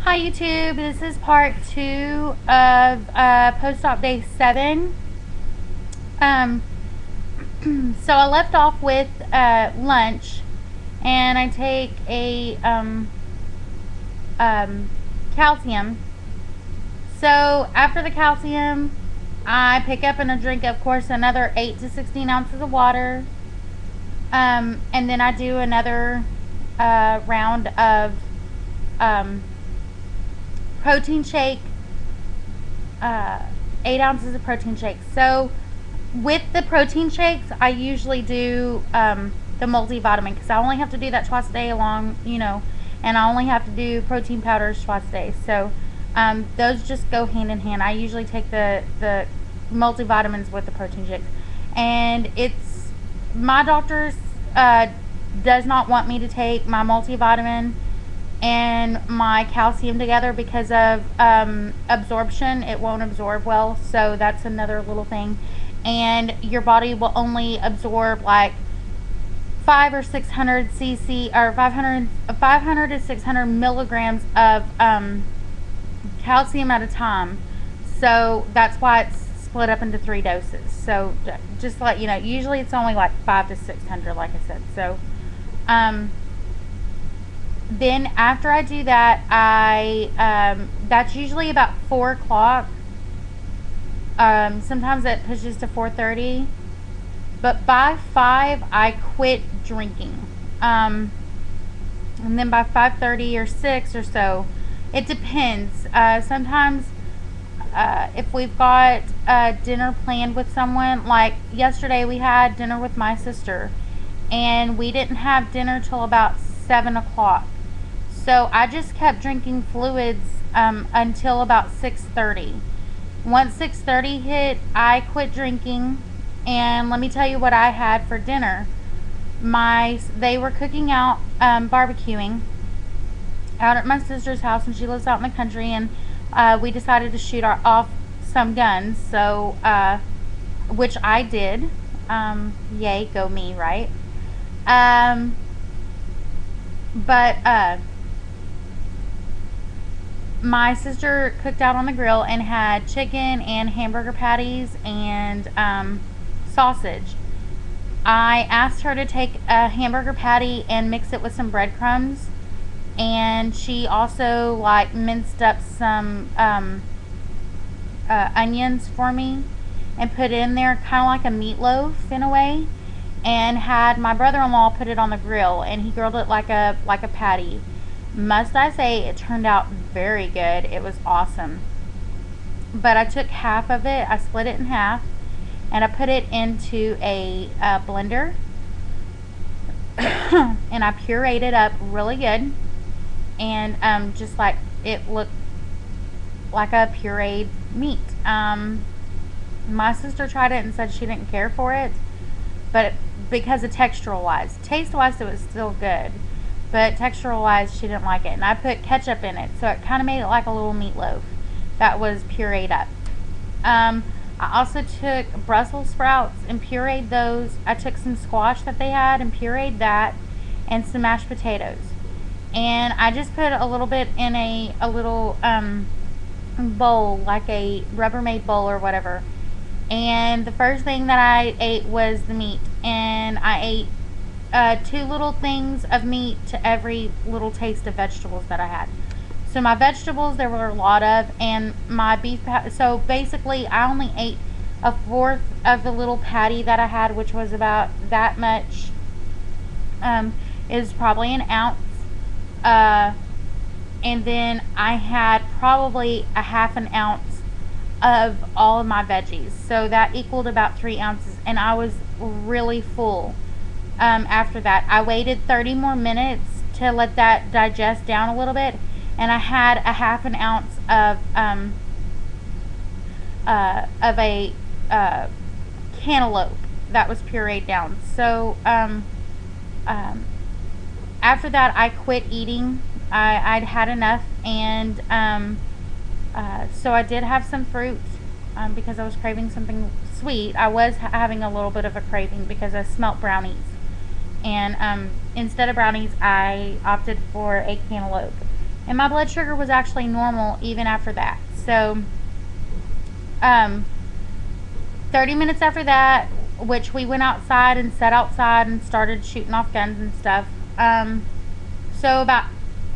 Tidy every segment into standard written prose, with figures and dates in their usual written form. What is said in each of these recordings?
Hi YouTube, this is part 2 of post-op day 7. Um, so I left off with lunch, and I take a calcium. So after the calcium, I pick up and I drink, of course, another 8 to 16 ounces of water. And then I do another round of protein shake, 8 ounces of protein shake. So with the protein shakes, I usually do the multivitamin, because I only have to do that twice a day and I only have to do protein powders twice a day. So those just go hand in hand. I usually take the multivitamins with the protein shakes, and it's my doctor's does not want me to take my multivitamin and my calcium together because of absorption. It won't absorb well, so that's another little thing. And your body will only absorb like 500 or 600 cc or 500 to 600 milligrams of calcium at a time. So that's why it's split up into 3 doses. So just to let you know, usually it's only like 500 to 600, like I said. So then after I do that, that's usually about 4 o'clock. Sometimes it pushes to 4:30, but by 5 I quit drinking. And then by 5:30 or 6 or so, it depends. Sometimes if we've got dinner planned with someone, like yesterday we had dinner with my sister, and we didn't have dinner till about 7 o'clock. So I just kept drinking fluids until about 6:30. Once 6:30 hit, I quit drinking, and let me tell you what I had for dinner. They were cooking out, barbecuing out at my sister's house, and she lives out in the country, and we decided to shoot off some guns. So which I did. Yay, go me, right? But my sister cooked out on the grill and had chicken and hamburger patties and sausage. I asked her to take a hamburger patty and mix it with some breadcrumbs, and she also like minced up some onions for me and put it in there, kind of like a meatloaf in a way, and had my brother-in-law put it on the grill, and he grilled it like a patty. Must I say, it turned out very good. It was awesome. But I took half of it, I split it in half, and I put it into a blender and I pureed it up really good, and just like it looked like a pureed meat. My sister tried it and said she didn't care for it, but because of textural wise, taste wise it was still good, but textural wise she didn't like it. And I put ketchup in it, so it kind of made it like a little meatloaf that was pureed up. I also took Brussels sprouts and pureed those. I took some squash that they had and pureed that, and some mashed potatoes, and I just put a little bit in a little bowl, like a Rubbermaid bowl or whatever. And the first thing that I ate was the meat, and I ate 2 little things of meat to every little taste of vegetables that I had. So my vegetables, there were a lot of, and my beef so basically I only ate 1/4 of the little patty that I had, which was about that much. Is probably an ounce. And then I had probably a 1/2 ounce of all of my veggies, so that equaled about 3 ounces, and I was really full. After that, I waited 30 more minutes to let that digest down a little bit, and I had a 1/2 ounce of a cantaloupe that was pureed down. So after that, I quit eating. I'd had enough, and so I did have some fruit because I was craving something sweet. I was having a little bit of a craving because I smelt brownies, and instead of brownies I opted for a cantaloupe. and my blood sugar was actually normal even after that. So 30 minutes after that, which we went outside and sat outside and started shooting off guns and stuff. So about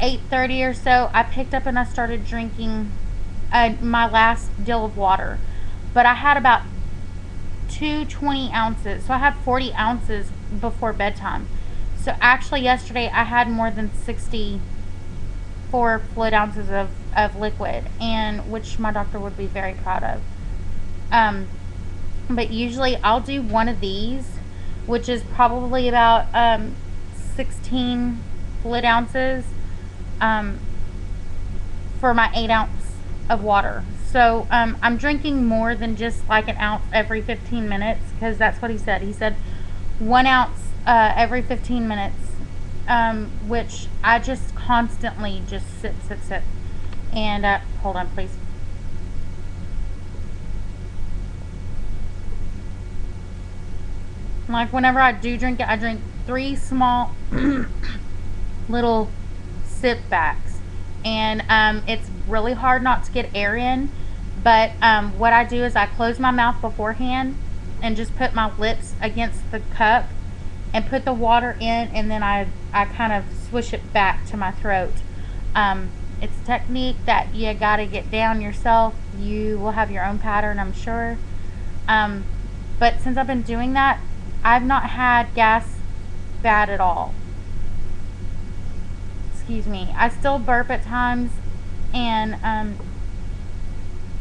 8:30 or so, I picked up and I started drinking my last deal of water. But I had about 220 ounces, so I had 40 ounces before bedtime. So actually yesterday I had more than 64 fluid ounces of liquid, and which my doctor would be very proud of. But usually I'll do one of these, which is probably about 16 fluid ounces for my 8 ounce of water. So I'm drinking more than just like an ounce every 15 minutes, because that's what he said. He said 1 ounce every 15 minutes, which I just constantly just sip. And hold on, please. Like whenever I do drink it, I drink 3 small little sip backs, and it's really hard not to get air in. But what I do is I close my mouth beforehand and just put my lips against the cup and put the water in, and then I kind of swish it back to my throat. It's a technique that you gotta get down yourself. You will have your own pattern, I'm sure. But since I've been doing that, I've not had gas bad at all. Excuse me. I still burp at times, and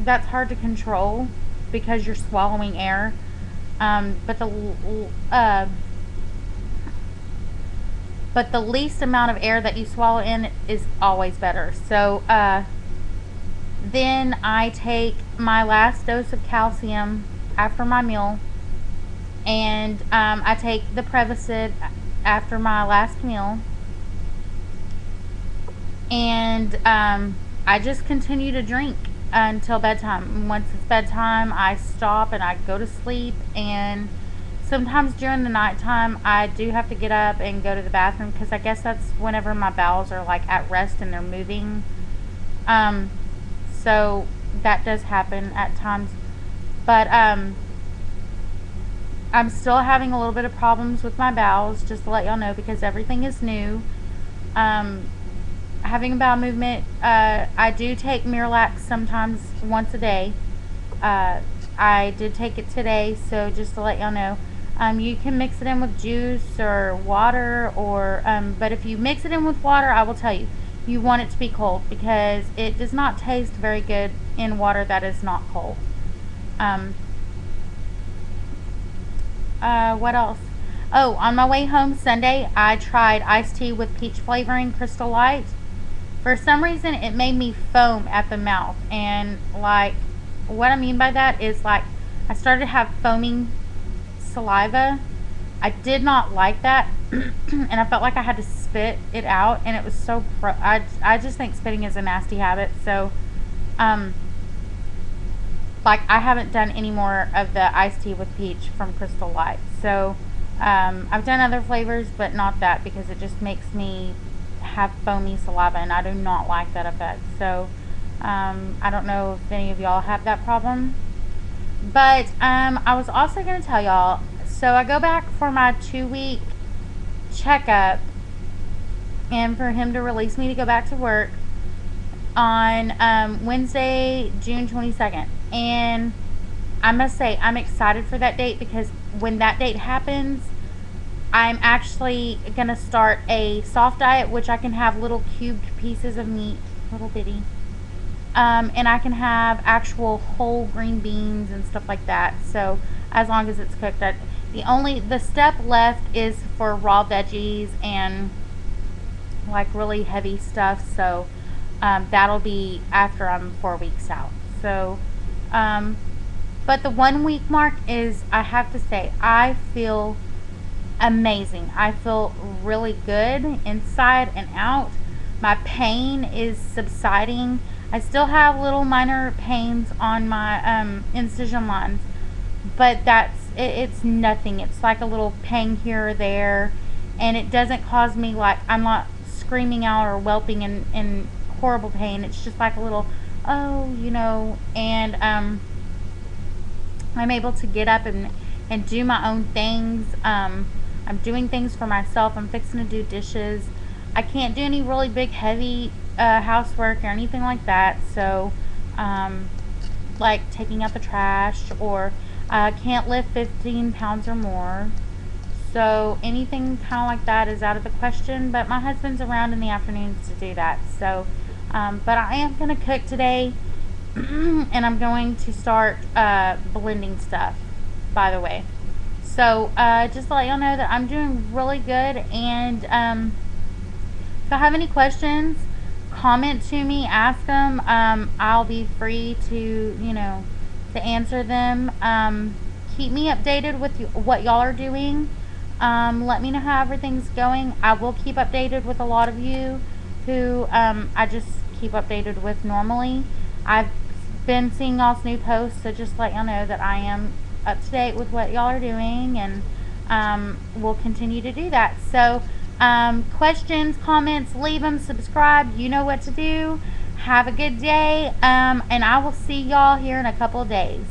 that's hard to control because you're swallowing air. But the least amount of air that you swallow in is always better. So then I take my last dose of calcium after my meal, and I take the Prevacid after my last meal, and I just continue to drink until bedtime. Once it's bedtime, I stop and I go to sleep. And sometimes during the nighttime, I do have to get up and go to the bathroom, because I guess that's whenever my bowels are like at rest and they're moving. So that does happen at times. But I'm still having a little bit of problems with my bowels, just to let y'all know, because everything is new. Having a bowel movement, I do take Miralax sometimes once a day. I did take it today, so just to let y'all know. You can mix it in with juice or water, or but if you mix it in with water, I will tell you, you want it to be cold, because it does not taste very good in water that is not cold. What else? Oh, on my way home Sunday, I tried iced tea with peach flavoring, Crystal Light. For some reason, it made me foam at the mouth, and like, what I mean by that is, like, I started to have foaming saliva. I did not like that, and I felt like I had to spit it out, and it was so I just think spitting is a nasty habit. So like, I haven't done any more of the iced tea with peach from Crystal Light. So I've done other flavors, but not that, because it just makes me have foamy saliva, and I do not like that effect. So I don't know if any of y'all have that problem. But I was also going to tell y'all, so I go back for my 2-week checkup, and for him to release me to go back to work on Wednesday, June 22nd. And I must say, I'm excited for that date, because when that date happens, I'm actually going to start a soft diet, which I can have little cubed pieces of meat, little bitty. And I can have actual whole green beans and stuff like that. So as long as it's cooked, the step left is for raw veggies and like really heavy stuff. So that'll be after I'm 4 weeks out. So but the 1 week mark is, I have to say, I feel amazing. I feel really good inside and out. My pain is subsiding. I still have little minor pains on my incision lines, but it's nothing. It's like a little pang here or there, and it doesn't cause me, like, I'm not screaming out or whelping in horrible pain. It's just like a little, oh, you know, and I'm able to get up and do my own things. I'm doing things for myself. I'm fixing to do dishes. I can't do any really big, heavy housework or anything like that. So, like taking out the trash, or can't lift 15 pounds or more. So anything kind of like that is out of the question. But my husband's around in the afternoons to do that. So, but I am going to cook today. And I'm going to start blending stuff, by the way. So just to let y'all know that I'm doing really good. And if I have any questions, comment to me, ask them. I'll be free to, you know, to answer them. Keep me updated with what y'all are doing. Let me know how everything's going. I will keep updated with a lot of you who I just keep updated with normally. I've been seeing y'all's new posts, so just let y'all know that I am up to date with what y'all are doing, and we'll continue to do that. So questions, comments, leave them, subscribe, you know what to do. Have a good day, and I will see y'all here in a couple of days.